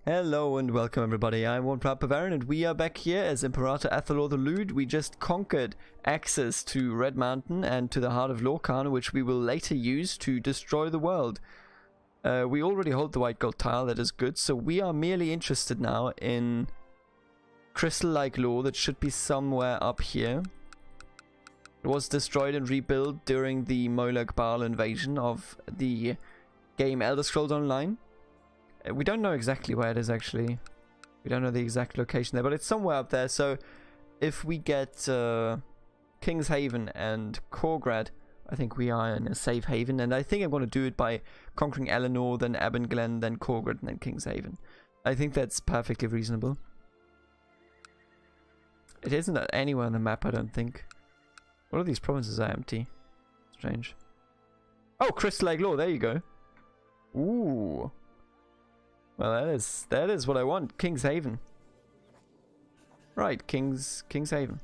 Hello and welcome everybody, I'm Bavarian and we are back here as Imperator Athelor the Lewd. We just conquered access to Red Mountain and to the Heart of Lorcan, which we will later use to destroy the world. We already hold the white gold tile, that is good, so we are merely interested now in crystal-like lore that should be somewhere up here. It was destroyed and rebuilt during the Molag Bal invasion of the game Elder Scrolls Online. We don't know exactly where it is actually. We don't know the exact location there, but it's somewhere up there. So if we get King's Haven and Korgrad, I think we are in a safe haven. And I think I'm going to do it by conquering Eleanor, then Abenglen, then Korgrad, and then King's Haven. I think that's perfectly reasonable. It isn't anywhere on the map, I don't think. All of these provinces are empty. Strange. Oh, Crystal Lake Lore, there you go. Ooh. Well, that is what I want. King's Haven. Right, King's Haven.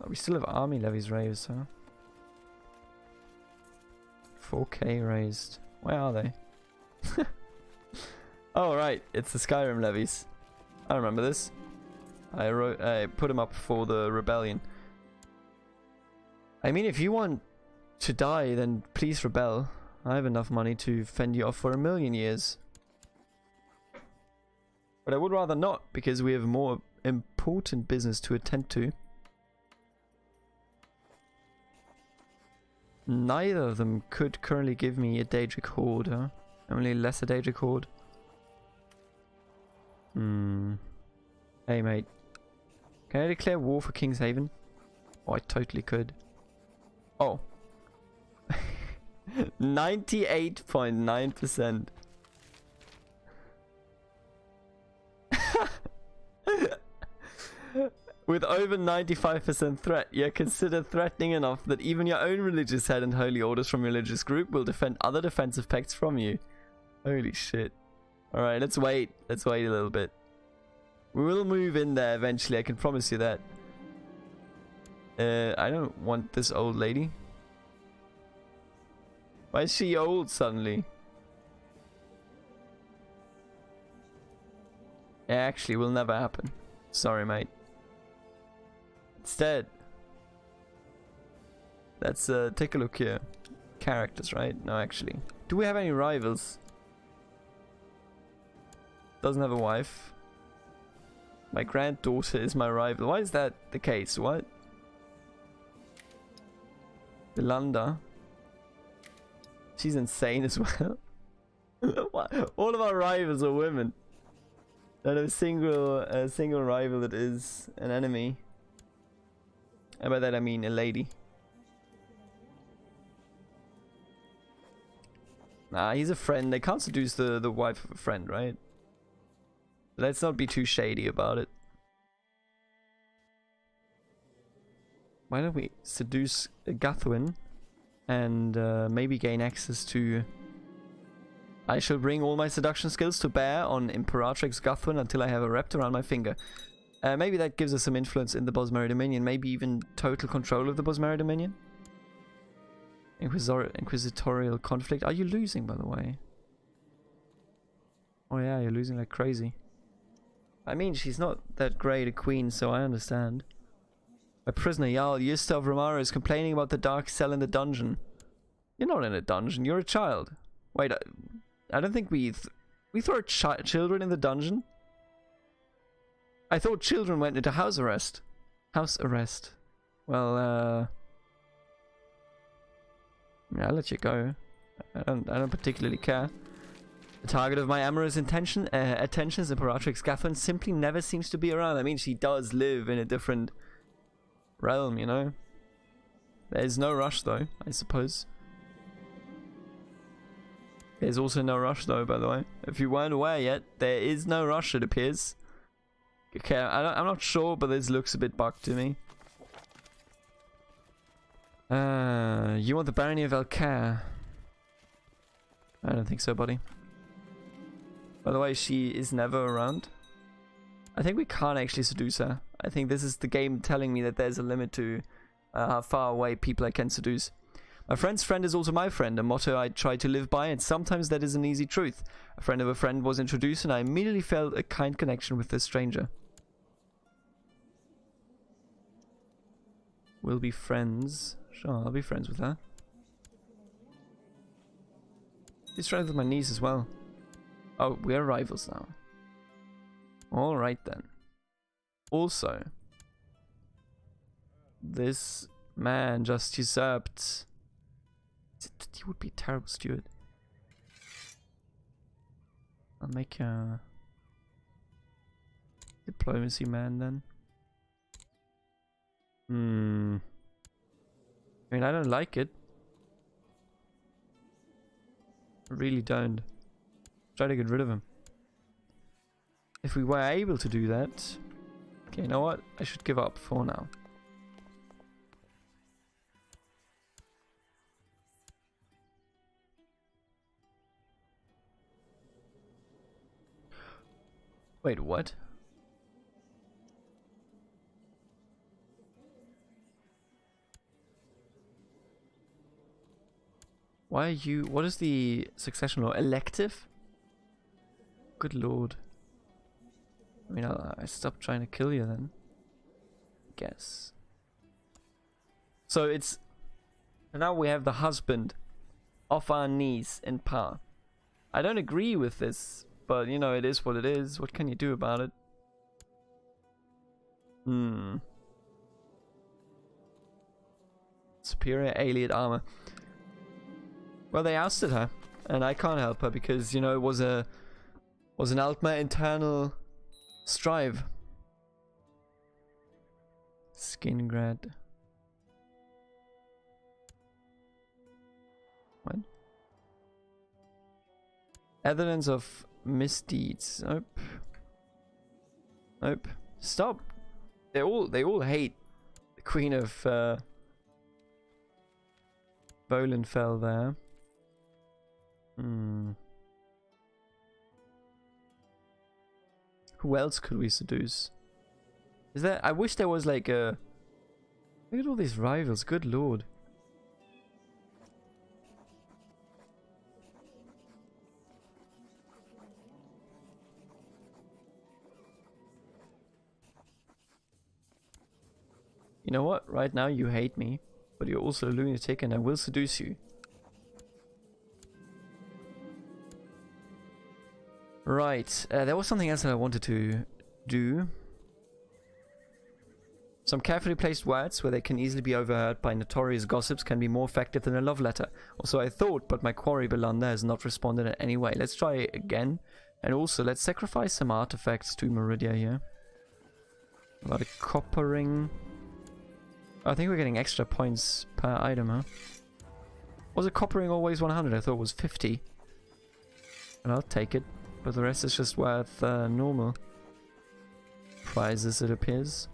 Oh, we still have army levies raised, huh? 4K raised. Where are they? Oh, right, it's the Skyrim levies. I remember this. I put them up for the rebellion. I mean, if you want to die, then please rebel. I have enough money to fend you off for 1,000,000 years. But I would rather not, because we have more important business to attend to. Neither of them could currently give me a Daedric Horde, huh? Only less a Daedric Horde. Hey mate. Can I declare war for King's Haven? Oh, I totally could. Oh. 98.9%. With over 95% threat, you're considered threatening enough that even your own religious head and holy orders from your religious group will defend other defensive pacts from you. Holy shit. Alright, let's wait. Let's wait a little bit. We will move in there eventually, I can promise you that. I don't want this old lady. Why is she old suddenly? It actually will never happen. Sorry, mate. Instead, let's take a look here. Characters, right? No, actually. Do we have any rivals? Doesn't have a wife. My granddaughter is my rival. Why is that the case? What? Yolanda. She's insane as well. All of our rivals are women. Not a single rival that is an enemy. And by that I mean a lady. Nah, he's a friend. They can't seduce the wife of a friend, right? Let's not be too shady about it. Why don't we seduce Gathwin and maybe gain access to... I shall bring all my seduction skills to bear on Imperatrix Gathwin until I have a wrapped around my finger. Maybe that gives us some influence in the Bosmeri Dominion. Maybe even total control of the Bosmeri Dominion. Inquisitorial conflict. Are you losing, by the way? Oh yeah, you're losing like crazy. I mean, she's not that great a queen, so I understand. A prisoner, Jarl Yusta of Romara is complaining about the dark cell in the dungeon. You're not in a dungeon, you're a child. Wait, I don't think we throw children in the dungeon? I thought children went into house arrest. House arrest. Well, yeah, I'll let you go. I don't particularly care. The target of my amorous attentions, Imperatrix Gathwin, simply never seems to be around. I mean, she does live in a different realm, you know. There's no rush, though, I suppose. There's also no rush, though, by the way. If you weren't aware yet, there is no rush, it appears. Okay, I'm not sure, but this looks a bit bugged to me. You want the Barony of Elcair? I don't think so, buddy. By the way, she is never around. I think we can't actually seduce her. I think this is the game telling me that there's a limit to how far away people I can seduce. A friend's friend is also my friend, a motto I try to live by, and sometimes that is an easy truth. A friend of a friend was introduced, and I immediately felt a kind connection with this stranger. We'll be friends. Sure, I'll be friends with her. He's friends with my niece as well. Oh, we're rivals now. Alright then. Also, this man just usurped. He would be a terrible steward. I'll make a diplomacy man then. I mean, I don't like it. I really don't. Try to get rid of him. If we were able to do that... Okay, you know what? I should give up for now. Wait, what? Why are you... What is the succession law? Elective? Good lord. I mean, I stopped trying to kill you then. Guess. So it's... And now we have the husband of our niece in power. I don't agree with this, but you know, it is what it is. What can you do about it? Superior alien armor. Well, they ousted her, and I can't help her because, you know, it was an ultimate internal strive. Skingrad. What? Evidence of misdeeds. Nope. Nope. Stop. They all hate the Queen of Bolenfell there. Who else could we seduce? Is there... I wish there was like a... Look at all these rivals, good lord. You know what? Right now you hate me, but you're also a lunatic and I will seduce you. Right, there was something else that I wanted to do. Some carefully placed words, where they can easily be overheard by notorious gossips, can be more effective than a love letter. Also I thought, but my quarry Belanda has not responded in any way. Let's try again. And also, let's sacrifice some artifacts to Meridia here. About a copper ring. I think we're getting extra points per item, huh? Was a copper ring always 100? I thought it was 50. And I'll take it. But the rest is just worth normal prizes, it appears.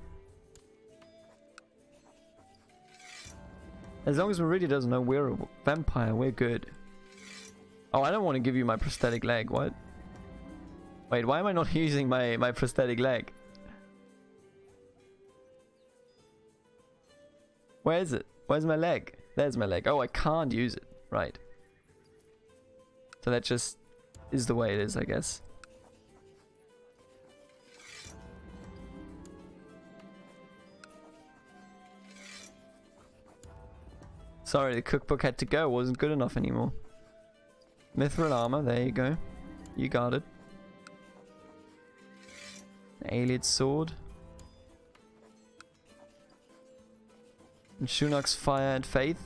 As long as Meridia doesn't know we're a vampire, we're good. Oh, I don't want to give you my prosthetic leg. What? Wait, why am I not using my prosthetic leg? Where is it? Where's my leg? There's my leg. Oh, I can't use it. Right. So that just is the way it is, I guess. Sorry, the cookbook had to go. It wasn't good enough anymore. Mithril armor. There you go. You got it. Alien sword. And Shunak's fire and faith.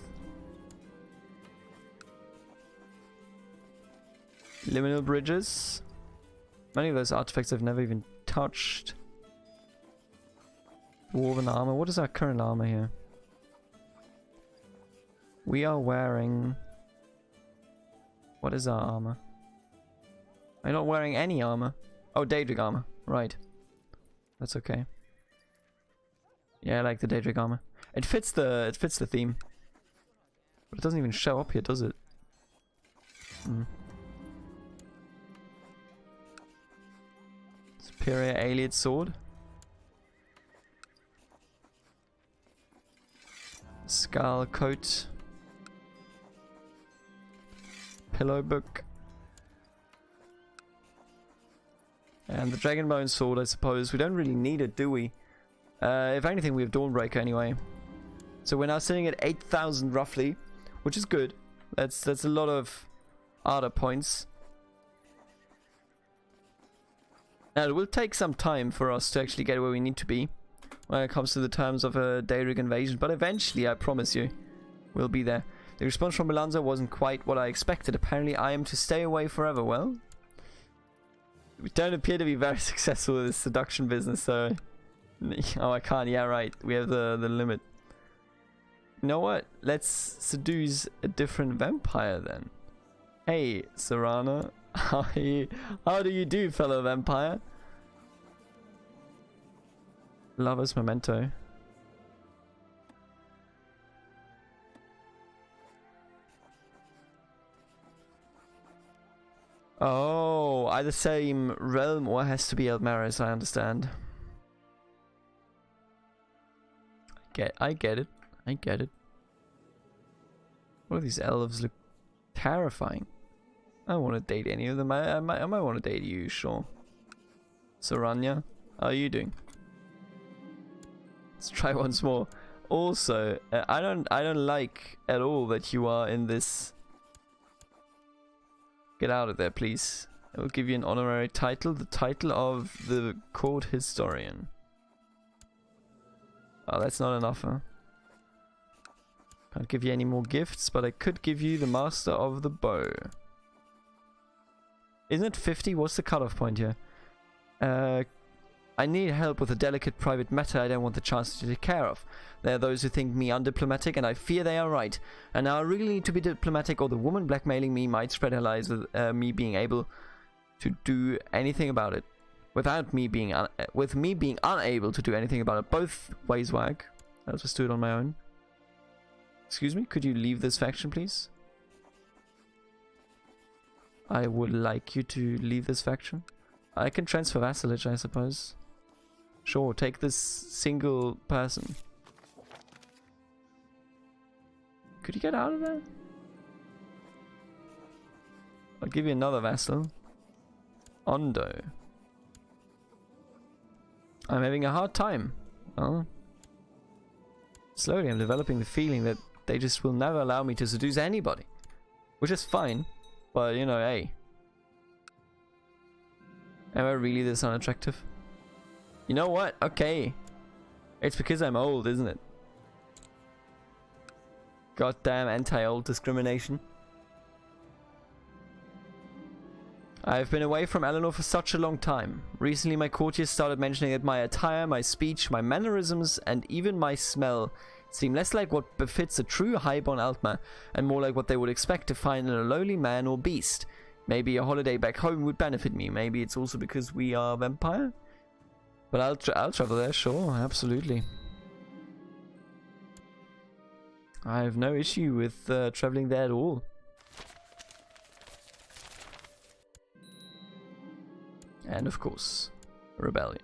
Liminal bridges. Many of those artifacts I've never even touched. Dwarven armor. What is our current armor here? We are wearing... What is our armor? I'm not wearing any armor. Oh, Daedric armor. Right. That's okay. Yeah, I like the Daedric armor. It fits the theme. But it doesn't even show up here, does it? Superior alien sword. Skull coat. pillow book. And the Dragonbone sword, I suppose. We don't really need it, do we? If anything, we have Dawnbreaker anyway. So we're now sitting at 8,000 roughly, which is good. That's a lot of Ardor points. Now, it will take some time for us to actually get where we need to be when it comes to the terms of a Daedric invasion, but eventually, I promise you, we'll be there. The response from Melanza wasn't quite what I expected. Apparently, I am to stay away forever. Well, we don't appear to be very successful with this seduction business, so... Oh, I can't. Yeah, right. We have the limit. You know what? Let's seduce a different vampire then. Hey, Serana. How do you do, fellow vampire? Lover's memento. Oh, either the same realm or has to be Elmaris, I understand. I get it. I get it. What are these elves look terrifying? I don't want to date any of them. I might want to date you, sure. Saranya, how are you doing? Let's try once more. Also, I don't like at all that you are in this. Get out of there, please. I will give you an honorary title, the title of the court historian. Oh, that's not enough, huh? Can't give you any more gifts, but I could give you the master of the bow. Isn't it 50? What's the cutoff point here? I need help with a delicate private matter I don't want the chance to take care of. There are those who think me undiplomatic, and I fear they are right. And now I really need to be diplomatic, or the woman blackmailing me might spread her lies with me being able to do anything about it. Without me being with me being unable to do anything about it. Both ways wag. I'll just do it on my own. Excuse me, could you leave this faction, please? I would like you to leave this faction. I can transfer vassalage, I suppose. Sure, take this single person. Could you get out of there? I'll give you another vassal. Ondo. I'm having a hard time. Well, slowly I'm developing the feeling that they just will never allow me to seduce anybody. Which is fine, but you know, hey. Am I really this unattractive? You know what? Okay. It's because I'm old, isn't it? Goddamn anti-old discrimination. I've been away from Eleanor for such a long time. Recently my courtiers started mentioning that my attire, my speech, my mannerisms, and even my smell seem less like what befits a true highborn Altmer, and more like what they would expect to find in a lowly man or beast. Maybe a holiday back home would benefit me. Maybe it's also because we are vampire. But I'll travel there, sure, absolutely. I have no issue with traveling there at all. And of course, rebellion.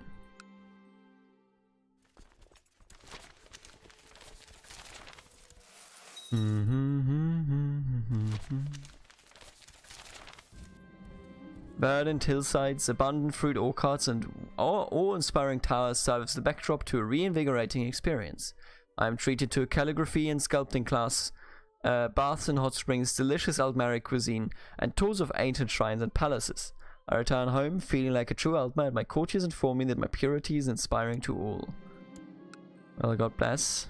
Verdant hillsides, abundant fruit orchards, and awe-inspiring towers serve as the backdrop to a reinvigorating experience. I am treated to a calligraphy and sculpting class, baths and hot springs, delicious Altmeric cuisine, and tours of ancient shrines and palaces. I return home feeling like a true Altmer, and my courtiers inform me that my purity is inspiring to all. Well, God bless.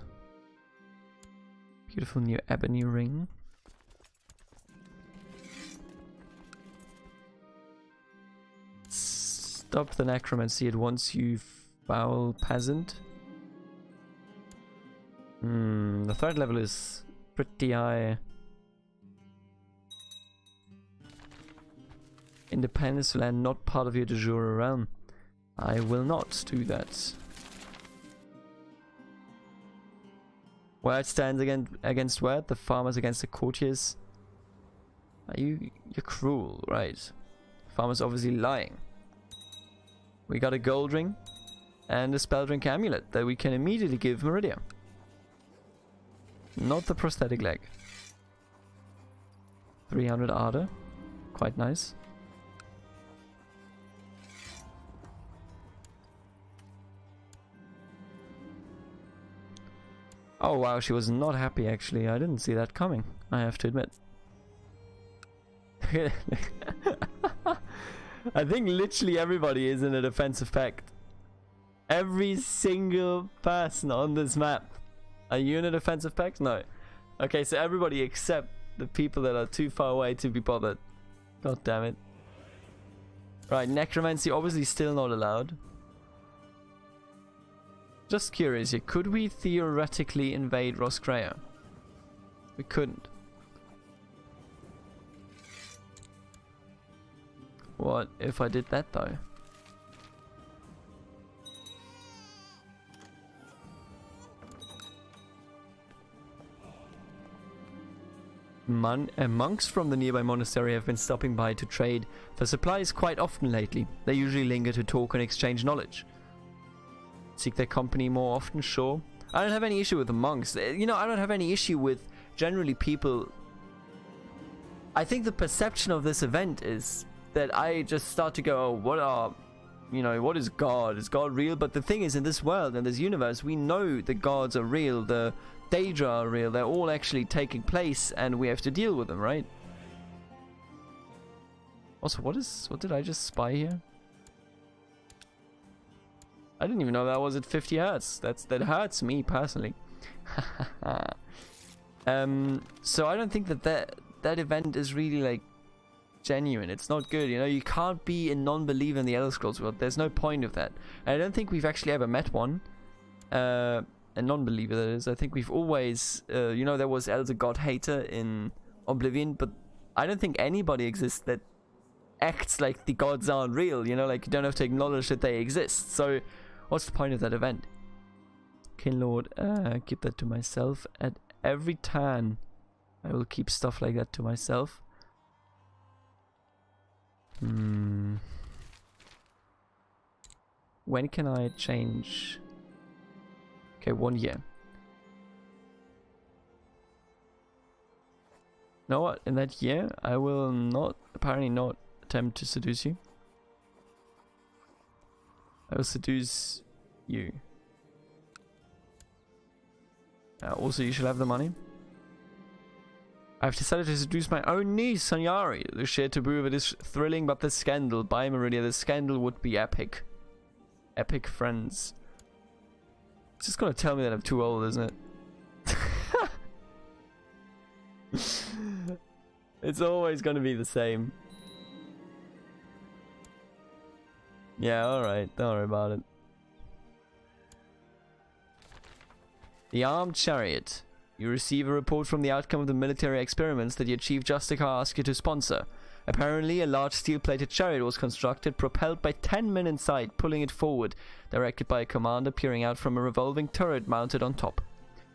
Beautiful new ebony ring. Stop the necromancy at once, you foul peasant. The threat level is pretty high. Independence land not part of your de jure realm. I will not do that. Word stands against word, the farmers against the courtiers. You're cruel, right? Farmers obviously lying. We got a gold ring and a spell drink amulet that we can immediately give Meridia. Not the prosthetic leg. 300 Ardor. Quite nice. Oh wow, she was not happy actually. I didn't see that coming, I have to admit. I think literally everybody is in a defensive pact. Every single person on this map. Are you in a defensive pact? No. Okay, so everybody except the people that are too far away to be bothered. God damn it. Right, necromancy obviously still not allowed. Just curious here, could we theoretically invade Roscrea? We couldn't. What if I did that though? Monks from the nearby monastery have been stopping by to trade for supplies quite often lately. They usually linger to talk and exchange knowledge. Seek their company more often, sure. I don't have any issue with the monks. You know, I don't have any issue with generally people. I think the perception of this event is that I just start to go, oh, what is God? Is God real? But the thing is, in this world, in this universe, we know the gods are real, the Daedra are real, they're all actually taking place, and we have to deal with them, right? Also, what did I just spy here? I didn't even know that was at 50 hertz. That hurts me personally. So I don't think that event is really like genuine. It's not good, you know. You can't be a non-believer in the Elder Scrolls world. There's no point of that. And I don't think we've actually ever met one. A non-believer, that is. I think we've always, you know, there was Elder God Hater in Oblivion, but I don't think anybody exists that acts like the gods aren't real, you know, like you don't have to acknowledge that they exist. So what's the point of that event? Kinlord, keep that to myself. At every turn I will keep stuff like that to myself. When can I change? Okay, 1 year. You know what? In that year, I will apparently not attempt to seduce you. I will seduce you. Also, you shall have the money. I've decided to seduce my own niece, Sanyari. The sheer taboo of it is thrilling, but the scandal, by Meridia, the scandal would be epic. Epic, friends. It's just gonna tell me that I'm too old, isn't it? It's always gonna be the same. Yeah, alright, don't worry about it. The Armed Chariot. You receive a report from the outcome of the military experiments that your Chief Justicar asked you to sponsor. Apparently, a large steel-plated chariot was constructed, propelled by 10 men inside, pulling it forward, directed by a commander peering out from a revolving turret mounted on top.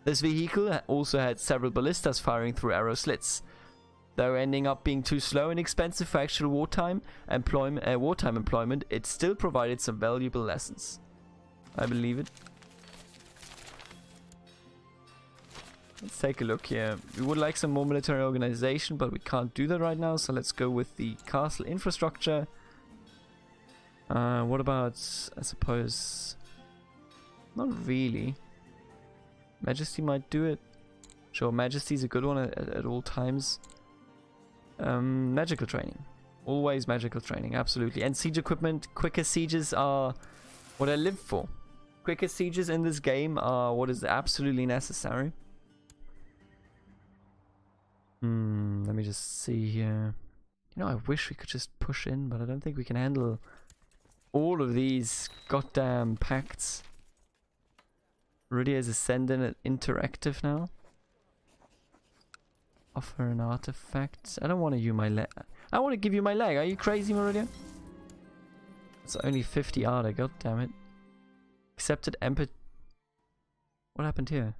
This vehicle also had several ballistas firing through arrow slits. Though ending up being too slow and expensive for actual wartime employment, it still provided some valuable lessons. I believe it. Let's take a look here. We would like some more military organization, but we can't do that right now, so let's go with the castle infrastructure. What about, I suppose... Not really. Majesty might do it. Sure, Majesty's a good one at all times. Magical training. Always magical training, absolutely. And siege equipment. Quicker sieges are what I live for. Quicker sieges in this game are what is absolutely necessary. Let me just see here. You know, I wish we could just push in, but I don't think we can handle all of these goddamn pacts. Rudy is ascendant interactive now. Offer an artifact. I don't want to use my leg. I want to give you my leg. Are you crazy, Meridia? It's only 50 Ardor. God damn it. Accepted Emperor. What happened here?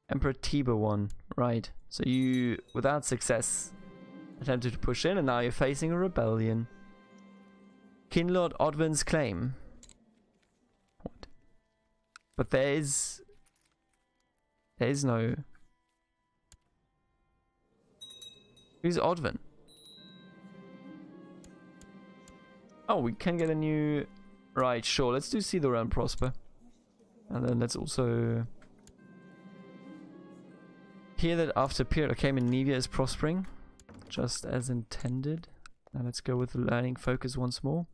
Emperor Tiber won. Right. So you, without success, attempted to push in, and now you're facing a rebellion. Kinlord Odvin's claim. What? But there is no. Who's Odvin? Oh, we can get a new... Right, sure. Let's do See the Realm Prosper. And then let's also... Hear that after a period of came in Nevia is prospering. Just as intended. Now let's go with the learning focus once more.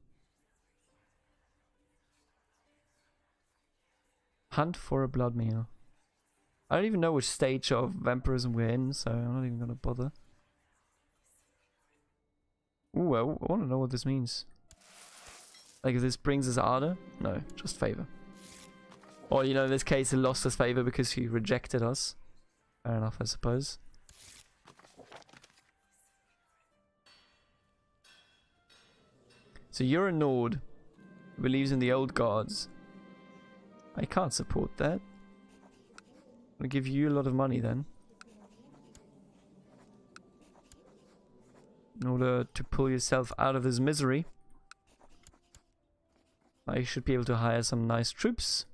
Hunt for a blood meal. I don't even know which stage of vampirism we're in, so I'm not even gonna bother. Ooh, I want to know what this means. Like, if this brings us Ardor? No, just favor. Or, you know, in this case, it lost us favor because he rejected us. Fair enough, I suppose. So you're a Nord who believes in the old gods. I can't support that. I'll give you a lot of money then. In order to pull yourself out of this misery. I should be able to hire some nice troops.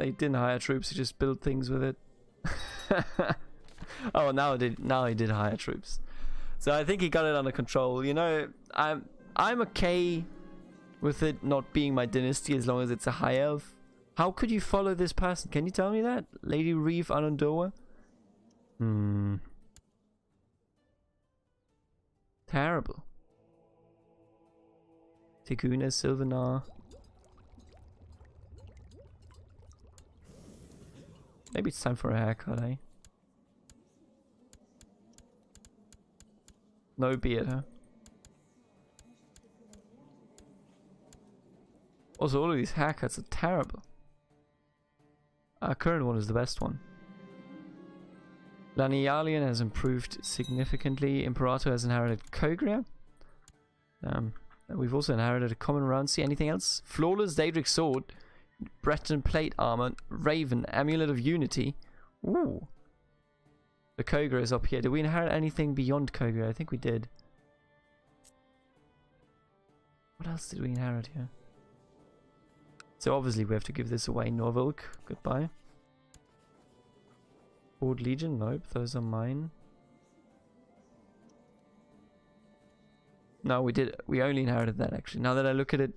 He didn't hire troops, he just built things with it. Oh, now he did hire troops. So I think he got it under control. You know, I'm okay with it not being my dynasty as long as it's a high elf. How could you follow this person? Can you tell me that? Lady Reeve Anandoa? Terrible. Tiguna Sylvanar. Maybe it's time for a haircut, eh? No beard, huh? Also, all of these haircuts are terrible. Our current one is the best one. Lanialian has improved significantly. Imperator has inherited Kogria. We've also inherited a common Roundcy. Anything else? Flawless Daedric Sword. Breton Plate Armor. Raven. Amulet of Unity. Ooh. The Kogria is up here. Did we inherit anything beyond Kogria? I think we did. What else did we inherit here? So obviously we have to give this away. Norvilk. Goodbye. Horde Legion? Nope, those are mine. No, we only inherited that actually. Now that I look at it,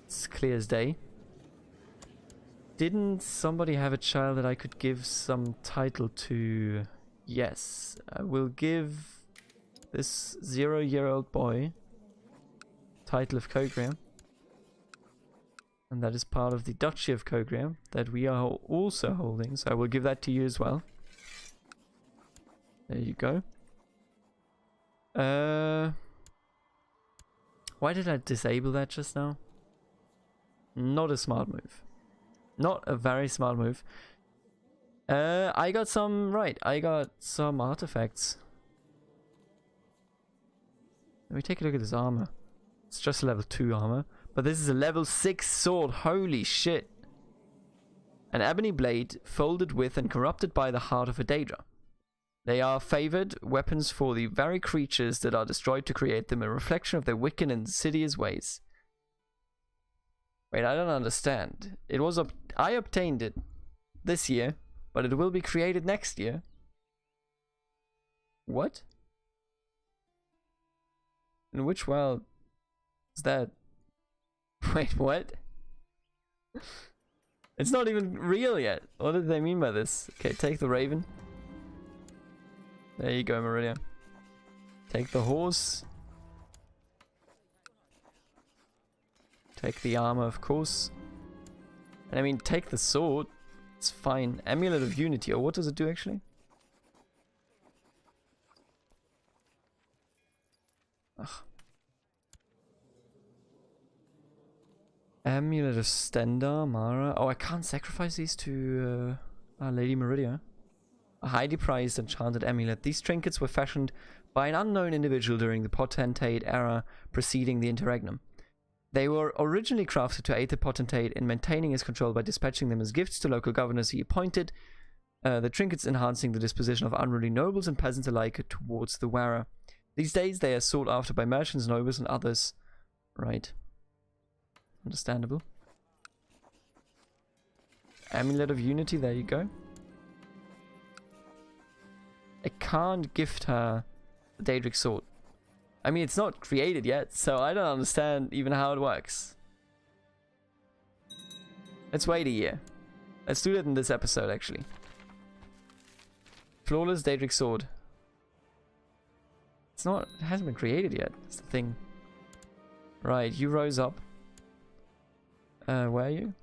it's clear as day. Didn't somebody have a child that I could give some title to? Yes, I will give this 0-year-old boy title of Kogria. And that is part of the Duchy of Kogria that we are also holding. So I will give that to you as well. There you go. Why did I disable that just now? Not a smart move. Not a very smart move. I got some artifacts. Let me take a look at this armor. It's just level 2 armor. But this is a level 6 sword. Holy shit. An ebony blade folded with and corrupted by the heart of a Daedra. They are favored weapons for the very creatures that are destroyed to create them, a reflection of their wicked and insidious ways. Wait, I don't understand. I obtained it this year, but it will be created next year. What? In which world is that? Wait, what? It's not even real yet. What did they mean by this? Okay, take the raven. There you go, Meridia. Take the horse. Take the armor, of course. And I mean, take the sword. It's fine. Amulet of Unity. Oh, what does it do actually? Ugh. Amulet of Stendar, Mara. Oh, I can't sacrifice these to Lady Meridia. A highly prized enchanted amulet. These trinkets were fashioned by an unknown individual during the potentate era preceding the interregnum. They were originally crafted to aid the potentate in maintaining his control by dispatching them as gifts to local governors he appointed, the trinkets enhancing the disposition of unruly nobles and peasants alike towards the wearer. These days they are sought after by merchants, nobles and others. Right. Understandable. Amulet of Unity, there you go. I can't gift her the Daedric Sword. I mean, it's not created yet, so I don't understand even how it works. Let's wait a year. Let's do that in this episode, actually. Flawless Daedric Sword. It's not, it hasn't been created yet, that's the thing. Right, you rose up. Where are you?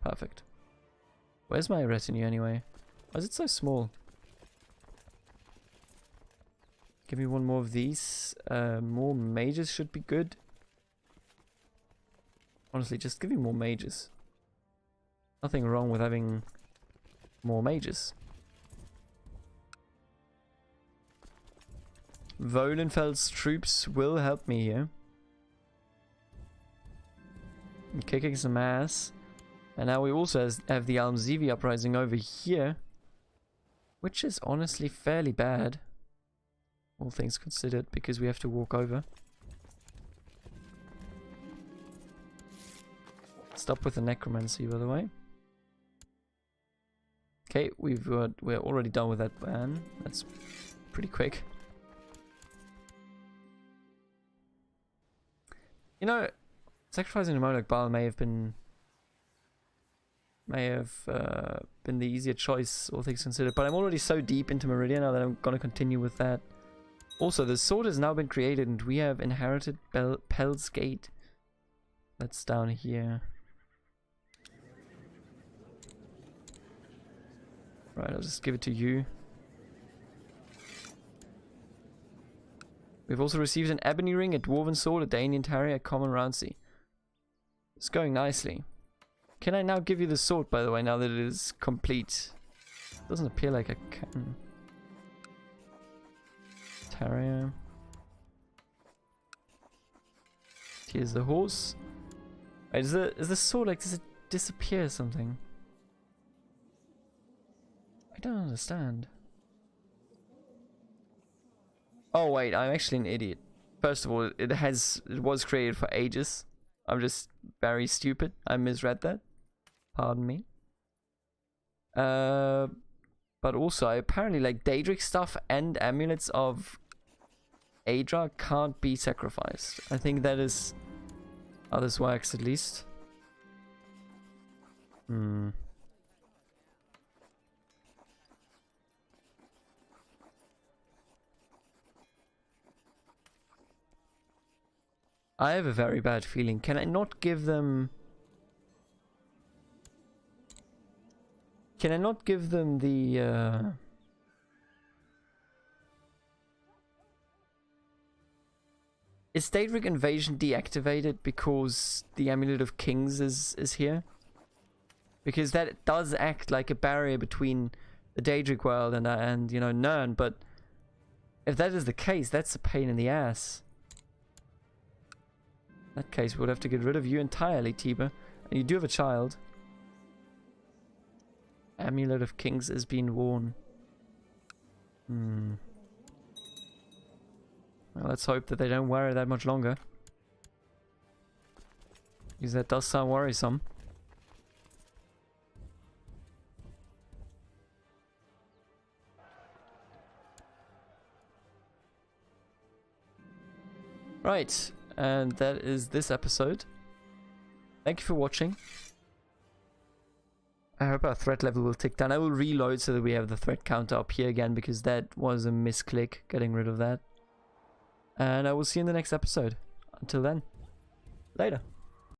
Perfect. Where's my retinue anyway? Why is it so small? Give me one more of these. More mages should be good. Honestly, just give me more mages. Nothing wrong with having more mages. Volenfeld's troops will help me here. I'm kicking some ass. And now we also have the Almzivi uprising over here. Which is honestly fairly bad. All things considered, because we have to walk over. Stop with the necromancy, by the way. Okay, we're already done with that ban. That's pretty quick. You know, sacrificing a Monarch Baal may have been the easier choice, all things considered. But I'm already so deep into Meridian now that I'm gonna continue with that. Also, the sword has now been created, and we have inherited Pel's Gate. That's down here. Right, I'll just give it to you. We've also received an ebony ring, a dwarven sword, a Dainian tarrier, a common roundsea. It's going nicely. Can I now give you the sword, by the way, now that it is complete? Doesn't appear like I can. Tarrier. Here's the horse. Wait, is the sword like, does it disappear or something? I don't understand. Oh wait, I'm actually an idiot. First of all, it was created for ages. I'm just very stupid. I misread that. Pardon me. But also, apparently, like Daedric stuff and amulets of Aedra can't be sacrificed. I think that is how this works, at least. I have a very bad feeling. Can I not give them... Can I not give them the... Is Daedric Invasion deactivated because the Amulet of Kings is here? Because that does act like a barrier between the Daedric world and you know, Nirn, but if that is the case, that's a pain in the ass. In that case, we'll have to get rid of you entirely, Tiba. And you do have a child. Amulet of Kings has been worn. Well, let's hope that they don't worry that much longer. Because that does sound worrisome. Right, and that is this episode. Thank you for watching. I hope our threat level will tick down. I will reload so that we have the threat counter up here again, because that was a misclick, getting rid of that. And I will see you in the next episode. Until then, later.